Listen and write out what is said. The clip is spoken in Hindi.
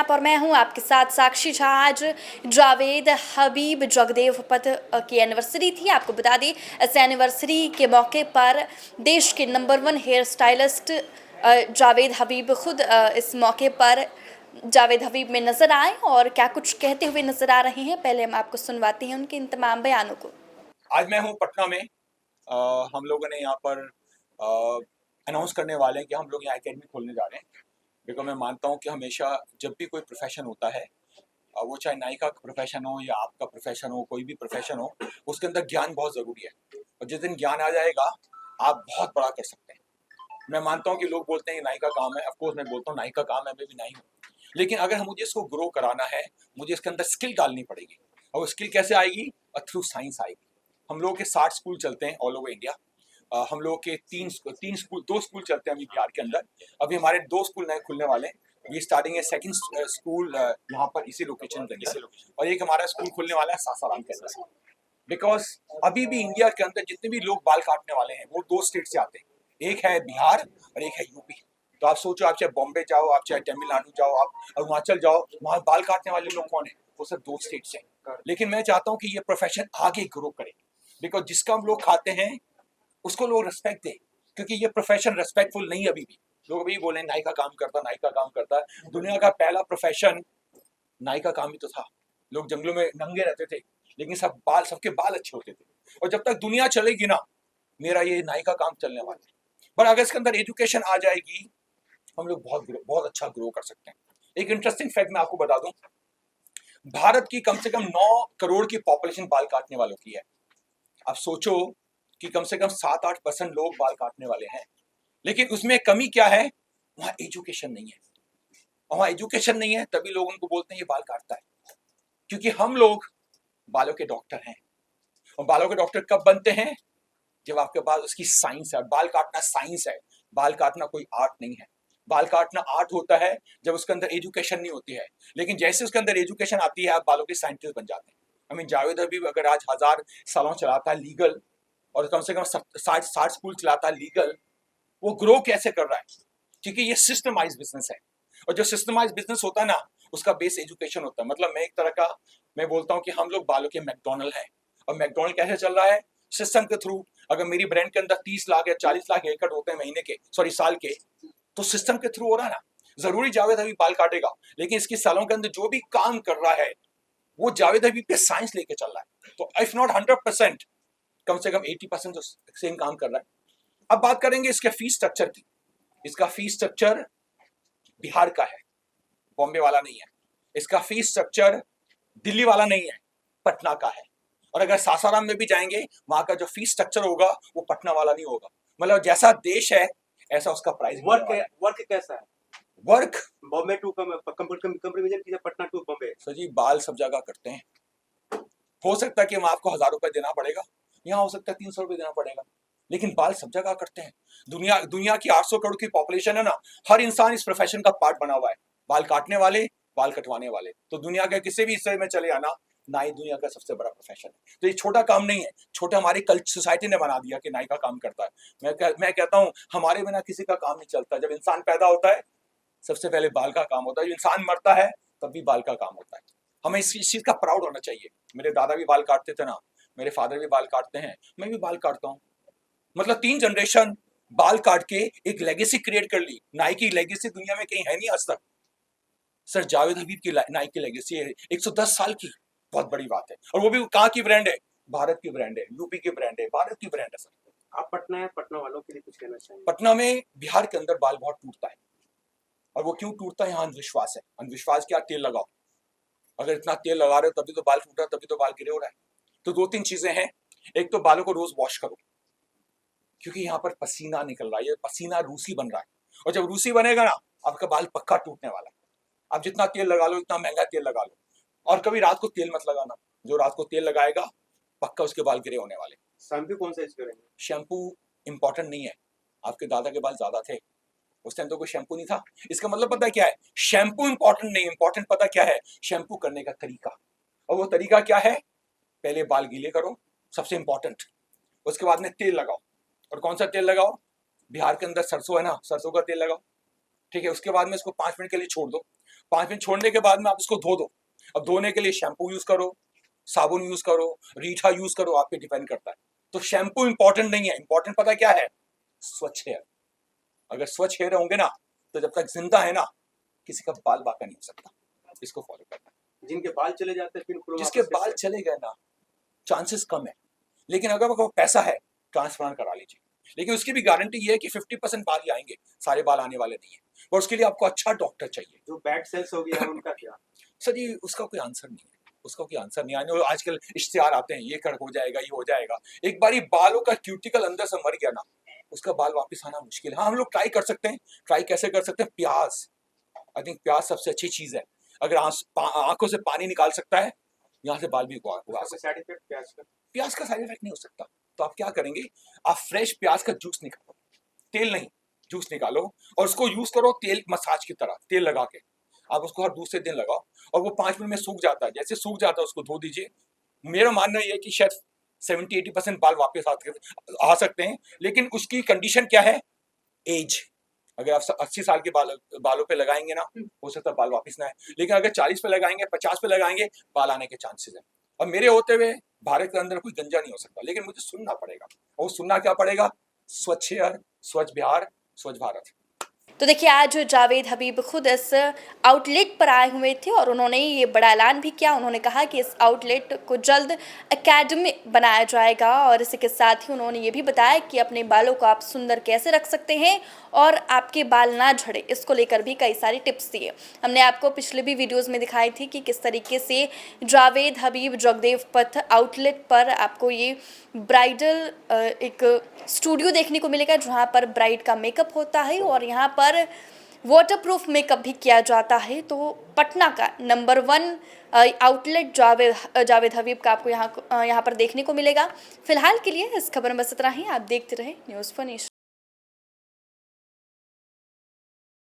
आप और मैं हूं आपके साथ साक्षी झा। आज जावेद हबीब जगदेव पथ की एनिवर्सरी थी। आपको बता दें, इस एनिवर्सरी के मौके पर देश के नंबर 1 हेयर स्टाइलिस्ट जावेद हबीब खुद इस मौके पर जावेद हबीब में नजर आए और क्या कुछ कहते हुए नजर आ रहे हैं। पहले हम आपको सुनवाते हैं उनके इन तमाम बयानों को। आज मैं हूँ पटना में। हम लोगों ने यहाँ पर अनाउंस करने वाले हैं कि हम लोग यहाँ एकेडमी खोलने जा रहे हैं। बिकॉज मैं मानता हूँ कि हमेशा जब भी कोई प्रोफेशन होता है, वो चाहे नायिका का प्रोफेशन हो या आपका प्रोफेशन हो, कोई भी प्रोफेशन हो, उसके अंदर ज्ञान बहुत ज़रूरी है। और जिस दिन ज्ञान आ जाएगा, आप बहुत बड़ा कर सकते हैं। मैं मानता हूँ कि लोग बोलते हैं नाई का काम है। ऑफकोर्स मैं बोलता हूँ नाई का काम है, मैं भी नाई हूँ। लेकिन अगर हम मुझे इसको ग्रो कराना है, मुझे इसके अंदर स्किल डालनी पड़ेगी। और वो स्किल कैसे आएगी? थ्रू साइंस आएगी। हम लोग के 60 स्कूल चलते हैं ऑल ओवर इंडिया। हम लोग के दो स्कूल चलते हैं अभी बिहार के अंदर। अभी हमारे 2 स्कूल नए खुलने वाले हैं। वी स्टार्टिंग है सेकंड स्कूल यहाँ पर इसी लोकेशन के अंदर, और एक हमारा स्कूल खुलने वाला है सासाराम के अंदर। बिकॉज अभी भी इंडिया के अंदर जितने भी लोग बाल काटने वाले हैं वो 2 स्टेट से आते हैं। एक है बिहार और एक है यूपी। तो आप सोचो, आप चाहे बॉम्बे जाओ, आप चाहे तमिलनाडु जाओ, आप अरुणाचल जाओ, वहाँ बाल काटने वाले लोग कौन है? वो सब 2 स्टेट से। लेकिन मैं चाहता हूँ कि ये प्रोफेशन आगे ग्रो करे। बिकॉज जिसका हम लोग खाते हैं उसको लोग रिस्पेक्ट दे, क्योंकि ये प्रोफेशन रेस्पेक्टफुल नहीं है। अभी भी लोग अभी बोले नाई का काम करता, नाई का काम करता है। दुनिया का पहला प्रोफेशन नाई का काम ही तो था। लोग जंगलों में नंगे रहते थे, लेकिन सबके बाल अच्छे होते थे। और जब तक दुनिया चलेगी ना, मेरा ये नाई का काम चलने वाला है। पर अगर इसके अंदर एजुकेशन आ जाएगी, हम लोग बहुत अच्छा ग्रो कर सकते हैं। एक इंटरेस्टिंग फैक्ट मैं आपको बता दूं, भारत की कम से कम 9 करोड़ की पॉपुलेशन बाल काटने वालों की है। आप सोचो कि कम से कम 7-8% लोग बाल काटने वाले हैं। लेकिन उसमें कमी क्या है? वहां एजुकेशन नहीं है। वहां एजुकेशन नहीं है, तभी लोग उनको बोलते हैं ये बाल काटता है। क्योंकि हम लोग बालों के डॉक्टर हैं। और बालों के डॉक्टर कब बनते हैं? जब आपके पास उसकी साइंस है। बाल काटना साइंस है, बाल काटना कोई आर्ट नहीं है। बाल काटना आर्ट होता है जब उसके अंदर एजुकेशन नहीं होती है। लेकिन जैसे उसके अंदर एजुकेशन आती है, आप बालों के साइंटिस्ट बन जाते हैं। आई मीन जावेद हबीब अगर आज 1000 सैलून चलाता है लीगल, और कम से कम 60 स्कूल चलाता है लीगल, वो ग्रो कैसे कर रहा है? क्योंकि ये सिस्टमाइज बिजनेस है। और जो सिस्टमाइज बिजनेस होता है ना, उसका बेस एजुकेशन होता है। मतलब मैं एक तरह का मैं बोलता हूँ कि हम लोग बालों के मैकडोनल्ड हैं। और मैकडोनल्ड कैसे चल रहा है? सिस्टम के थ्रू। अगर मेरी ब्रांड के अंदर 30 लाख या 40 लाख हेयर कट होते हैं महीने के, सॉरी साल के, तो सिस्टम के थ्रू हो रहा है ना। जरूरी जावेद हबीब बाल काटेगा, लेकिन इसकी सालों के अंदर जो भी काम कर रहा है, वो जावेद हबीब पे साइंस लेके चल रहा है। तो इफ नॉट 100%, कम से कम 80% तो सेम काम कर रहा है। अब बात करेंगे इसके फीस स्ट्रक्चर की। इसका फीस स्ट्रक्चर बिहार का है, बॉम्बे वाला नहीं है। इसका फीस स्ट्रक्चर दिल्ली वाला नहीं है, पटना का है। और अगर सासाराम में भी जाएंगे, वहां का जो फीस स्ट्रक्चर होगा वो पटना वाला नहीं होगा। मतलब जैसा देश है ऐसा उसका प्राइस। वर्क कैसा है? वर्क बॉम्बे टू कंपेरिजन कीजिए, पटना टू बॉम्बे। सर जी, बाल सब जगह करते हैं। हो सकता है कि वहां आपको 1000 रुपए देना पड़ेगा, यहाँ हो सकता है 300 रुपए देना पड़ेगा, लेकिन बाल सब जगह करते हैं। दुनिया की 800 करोड़ की पॉपुलेशन है ना, हर इंसान इस प्रोफेशन का पार्ट बना हुआ है। बाल काटने वाले, बाल कटवाने वाले। तो दुनिया के किसी भी हिस्से में चले आना, नाई दुनिया का सबसे बड़ा प्रोफेशन है। तो ये छोटा काम नहीं है। छोटा हमारी सोसाइटी ने बना दिया कि नाई का काम करता है। मैं कहता हूँ हमारे बिना किसी का काम नहीं चलता। जब इंसान पैदा होता है, सबसे पहले बाल का काम होता है। जब इंसान मरता है, तब भी बाल का काम होता है। हमें इस चीज का प्राउड होना चाहिए। मेरे दादा भी बाल काटते थे ना, मेरे फादर भी बाल काटते हैं, मैं भी बाल काटता हूँ। मतलब 3 जनरेशन बाल काट के एक लेगेसी क्रिएट कर ली। नाई की लेगेसी दुनिया में कहीं है नहीं आज तक। सर जावेद हबीब की नाई की लेगेसी है 110 साल की, बहुत बड़ी बात है। और वो भी कहाँ की ब्रांड है? भारत की ब्रांड है, यूपी की ब्रांड है, भारत की ब्रांड है सर। आप पटना है, पटना वालों के लिए कुछ कहना चाहिए? पटना में, बिहार के अंदर बाल बहुत टूटता है। और वो क्यों टूटता है? यहाँ अंधविश्वास है। अंधविश्वास क्या? तेल लगाओ। अगर इतना तेल लगा रहे हो तभी तो बाल टूट रहा है, तभी तो बाल गिरे हो रहा है। तो 2-3 चीजें हैं। एक तो बालों को रोज वॉश करो, क्योंकि यहाँ पर पसीना निकल रहा है, पसीना रूसी बन रहा है। और जब रूसी बनेगा ना, आपका बाल पक्का टूटने वाला है। आप जितना तेल लगा लो, इतना महंगा तेल लगा लो, और कभी रात को तेल मत लगाना। जो रात को तेल लगाएगा, पक्का उसके बाल गिरे होने वाले। शैम्पू कौन सा यूज करेंगे? शैम्पू इंपॉर्टेंट नहीं है। आपके दादा के बाल ज्यादा थे, उस टाइम तो कोई शैम्पू नहीं था। इसका मतलब पता है क्या है? शैम्पू इंपॉर्टेंट नहीं, इंपॉर्टेंट पता क्या है? शैम्पू करने का तरीका। और वो तरीका क्या है? पहले बाल गीले करो, सबसे इंपॉर्टेंट। उसके बाद में तेल लगाओ। और कौन सा तेल लगाओ? बिहार के अंदर सरसों है ना, सरसों का तेल लगाओ। ठीक है। उसके बाद में इसको 5 मिनट के लिए छोड़ दो। 5 मिनट छोड़ने के बाद में आप उसको धो दो। अब धोने के लिए शैम्पू यूज करो, साबुन यूज करो, रीठा यूज करो, आप पे डिपेंड करता है। तो शैम्पू इंपॉर्टेंट नहीं है, इंपॉर्टेंट पता क्या है? स्वच्छ हेयर। अगर स्वच्छ हेयर होंगे ना, तो जब तक जिंदा है ना, किसी का बाल बाका नहीं हो सकता। इसको फॉलो करना है। जिनके बाल चले जाते हैं फिर उनको जिसके वापस बाल कैसे? चले गए ना, चांसेस कम है, लेकिन अगर आपको पैसा है, ट्रांसप्लांट करा लीजिए। लेकिन उसकी भी गारंटी ये है कि 50% बाल ही आएंगे, सारे बाल आने वाले नहीं है, और उसके लिए आपको अच्छा डॉक्टर चाहिए। जो बैड सेल्स हो गया है उनका क्या? सर जी, उसका कोई आंसर नहीं है, उसका कोई आंसर नहीं आने। आजकल इश्तिहार आते हैं, ये कर हो जाएगा, ये हो जाएगा। एक बार बालों का क्यूटिकल अंदर से मर गया ना, उसका बाल वापस आना मुश्किल है। हाँ, हम लोग ट्राई कर सकते हैं। ट्राई कैसे कर सकते हैं? प्याज, आई थिंक प्याज सबसे अच्छी चीज है। अगर आंखों से पानी निकाल सकता है, यहाँ से बाल भी उगा उसका सकता है। साइड इफेक्ट प्याज का? प्याज का साइड इफेक्ट नहीं हो सकता। तो आप क्या करेंगे? आप फ्रेश प्याज का जूस निकालो, तेल नहीं, जूस निकालो, और उसको यूज करो तेल मसाज की तरह, तेल लगा के आप उसको हर दूसरे दिन लगाओ, और वो 5 मिनट में सूख जाता है। जैसे सूख जाता है उसको धो दीजिए। मेरा मानना ये है कि शायद 70-80% बाल वापस आ सकते हैं, लेकिन उसकी कंडीशन क्या है? एज। अगर आप 80 साल के बालों पे लगाएंगे ना, हो सकता है बाल वापस ना आए, लेकिन अगर 40 पे लगाएंगे, 50 पे लगाएंगे, बाल आने के चांसेस है। और मेरे होते हुए भारत के अंदर कोई गंजा नहीं हो सकता, लेकिन मुझे सुनना पड़ेगा। और सुनना क्या पड़ेगा? स्वच्छ हेयर, स्वच्छ बिहार, स्वच्छ भारत। तो देखिए, आज जावेद हबीब खुद इस आउटलेट पर आए हुए थे और उन्होंने ये बड़ा ऐलान भी किया। उन्होंने कहा कि इस आउटलेट को जल्द एकेडमी बनाया जाएगा, और इसी के साथ ही उन्होंने ये भी बताया कि अपने बालों को आप सुंदर कैसे रख सकते हैं और आपके बाल ना झड़े, इसको लेकर भी कई सारी टिप्स दिए। हमने आपको पिछले भी वीडियोज़ में दिखाई थी कि किस तरीके से जावेद हबीब जगदेव पथ आउटलेट पर आपको ये ब्राइडल एक स्टूडियो देखने को मिलेगा, जहाँ पर ब्राइड का मेकअप होता है और यहाँ पर वाटरप्रूफ मेकअप भी किया जाता है। तो पटना का नंबर 1 आउटलेट जावेद हबीब का आपको यहाँ पर देखने को मिलेगा। फिलहाल के लिए इस खबर में बस इतना ही। आप देखते रहे न्यूज़ फॉर नेशन।